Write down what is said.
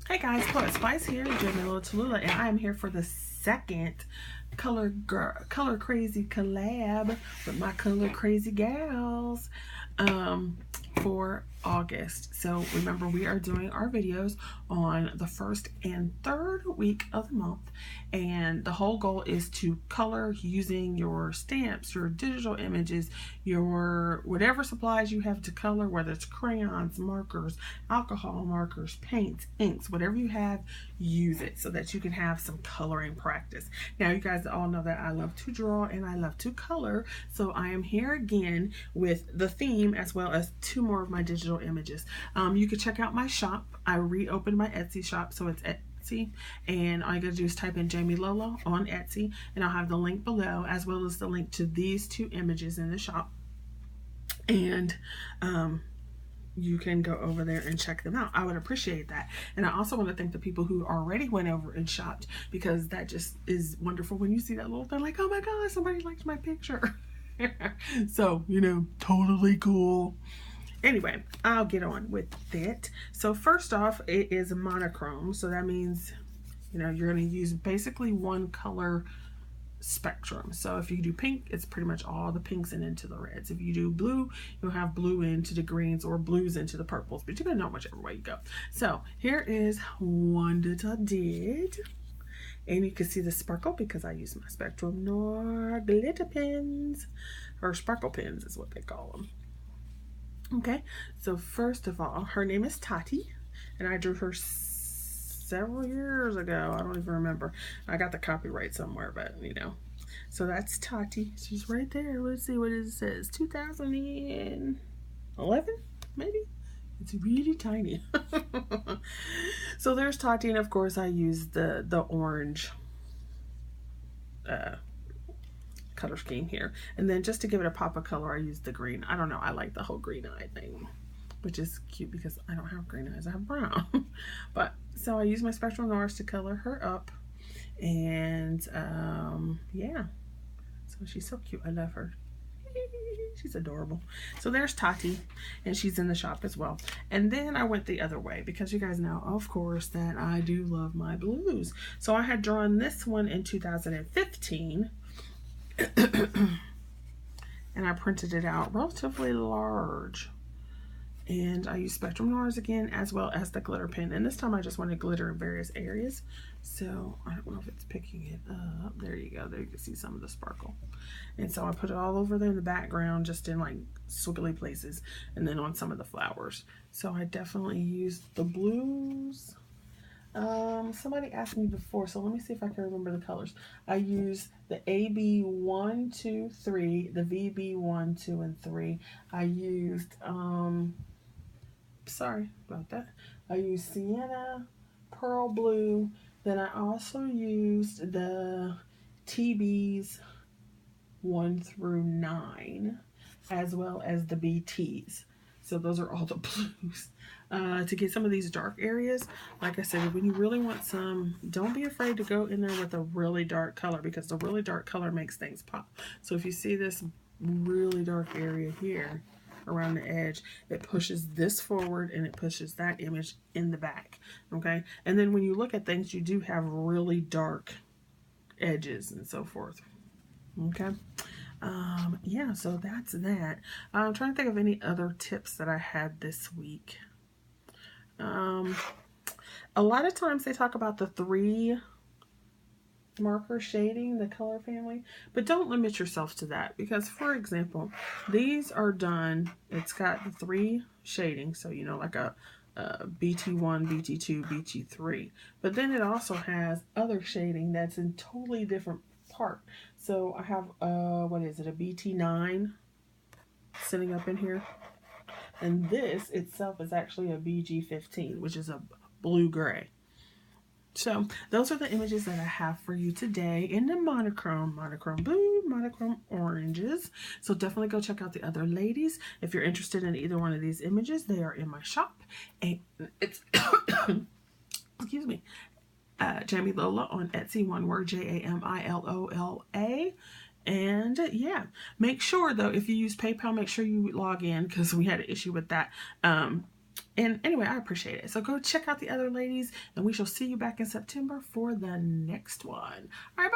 Hey guys, Poetspice here, Jamila Tallulah, and I am here for the second Color Crazy collab with my Color Crazy gals for August. So remember, we are doing our videos on the first and third week of the month, and the whole goal is to color using your stamps, your digital images, your whatever supplies you have to color, whether it's crayons, markers, alcohol markers, paints, inks, whatever you have, use it so that you can have some coloring practice. Now, you guys all know that I love to draw and I love to color, so I am here again with the theme as well as two more of my digital images. You can check out my shop. I reopened my Etsy shop, so it's Etsy, and all you gotta do is type in Jamie Lola on Etsy, and I'll have the link below as well as the link to these two images in the shop. And you can go over there and check them out. I would appreciate that. And I also want to thank the people who already went over and shopped, because that just is wonderful when you see that little thing like, oh my god, somebody liked my picture. So, you know, totally cool. Anyway, I'll get on with it. So first off, it is a monochrome. So that means, you know, you're going to use basically one color spectrum. So if you do pink, it's pretty much all the pinks and into the reds. If you do blue, you'll have blue into the greens or blues into the purples, but you're gonna know whichever way you go. So here is one that I did, and you can see the sparkle because I use my Spectrum Noir glitter pens, or sparkle pens is what they call them. Okay, so first of all, her name is Tati, and I drew her several years ago. I don't even remember. I got the copyright somewhere, but you know. So that's Tati. She's right there. Let's see what it says. 2011, maybe? It's really tiny. So there's Tati, and of course I used the orange color scheme here. And then just to give it a pop of color, I used the green. I don't know. I like the whole green eye thing, which is cute because I don't have green eyes, I have brown. But so I use my Spectrum Noirs to color her up, and yeah, so she's so cute. I love her. She's adorable. So there's Tati, and she's in the shop as well. And then I went the other way because you guys know, of course, that I do love my blues. So I had drawn this one in 2015 and I printed it out relatively large. And I used Spectrum Noirs again, as well as the glitter pen. And this time I just wanted glitter in various areas. So I don't know if it's picking it up. There you go. There you can see some of the sparkle. And so I put it all over there in the background, just in like swiggly places, and then on some of the flowers. So I definitely used the blues. Somebody asked me before, so let me see if I can remember the colors. I used the AB1, 2, 3, the VB1, 2, and 3. I used sorry about that. I used sienna, pearl blue. Then I also used the TBs 1 through 9, as well as the BTs. So those are all the blues. To get some of these dark areas, like I said, when you really want some, don't be afraid to go in there with a really dark color, because the really dark color makes things pop. So if you see this really dark area here around the edge, it pushes this forward and it pushes that image in the back. Okay, and then when you look at things, you do have really dark edges and so forth. Okay, yeah, so that's that. I'm trying to think of any other tips that I had this week. A lot of times they talk about the 3 marker shading, the color family, but don't limit yourself to that, because for example, these are done, it's got the 3 shadings, so you know, like a BT1, BT2, BT3, but then it also has other shading that's in totally different part. So I have what is it, a BT9 sitting up in here, and this itself is actually a BG15, which is a blue-gray. So those are the images that I have for you today in the monochrome blue, monochrome oranges. So definitely go check out the other ladies. If you're interested in either one of these images, they are in my shop. And it's, excuse me, Jamie Lola on Etsy, one word, JAMILOLA. And yeah, make sure though, if you use PayPal, make sure you log in, because we had an issue with that. And anyway, I appreciate it. So go check out the other ladies, and we shall see you back in September for the next one. All right, bye.